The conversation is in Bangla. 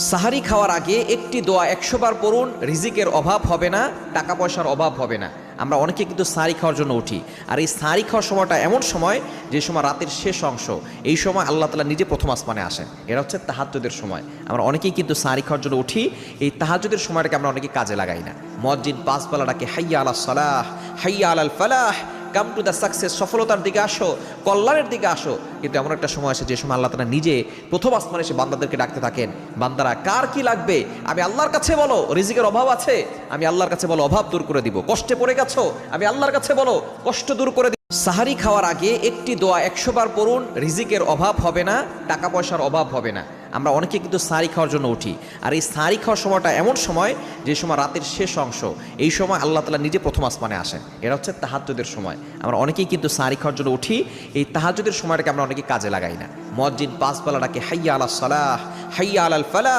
সাহারি খাওয়ার আগে একটি দোয়া 100 বার পড়ুন, রিজিকের অভাব হবে না, টাকা পয়সার অভাব হবে না। আমরা অনেকে কিন্তু সাহারি খাওয়ার জন্য উঠি, আর এই সাহারি খাওয়ার সময়টা এমন সময় যে সময় রাতের শেষ অংশ, এই সময় আল্লাহ তাআলা নিজে প্রথম আসমানে আসেন। এটা হচ্ছে তাহাজ্জুদের সময়। আমরা অনেকেই কিন্তু সাহারি খাওয়ার জন্য উঠি, এই তাহাজ্জুদের সময়টাকে আমরা অনেকে কাজে লাগাই না। মুয়াজ্জিন 5 বেলা ডাকে, হাইয়া আলাস সালাহ, হাইয়া আলাল ফালাহ, কাম টু দ্য সাকসেস, সফলতার দিকে আসো, কল্যাণের দিকে আসো। কিন্তু এমন একটা সময় আসে যে সময় আল্লাহ তাআলা নিজে প্রথম আসমানে এসে বান্দাদেরকে ডাকতে থাকেন, বান্দারা কার কি লাগবে আমি আল্লাহর কাছে বলো। রিজিকের অভাব আছে, আমি আল্লাহর কাছে বলো, অভাব দূর করে দিব। কষ্টে পড়ে গেছো, আমি আল্লাহর কাছে বলো, কষ্ট দূর করে দিব। সাহারি খাওয়ার আগে একটি দোয়া 100 বার পড়ুন, রিজিকের অভাব হবে না, টাকা পয়সার অভাব হবে না। আমরা অনেকে কিন্তু সাহারি খাওয়ার জন্য উঠি, আর এই সাহারি খাওয়ার সময়টা এমন সময় যে সময় রাতের শেষ অংশ, এই সময় আল্লাহ তাআলা নিজে প্রথম আসমানে আসেন। এটা হচ্ছে তাহাজ্জুদের সময়। আমরা অনেকেই কিন্তু সাহারি খাওয়ার জন্য উঠি, এই তাহাজ্জুদের সময়টাকে আমরা অনেকে কাজে লাগাই না। মুয়াজ্জিন 5 বেলা ডাকে, হাইয়া আলাস সালাহ, হাইয়া আলাল ফালাহ।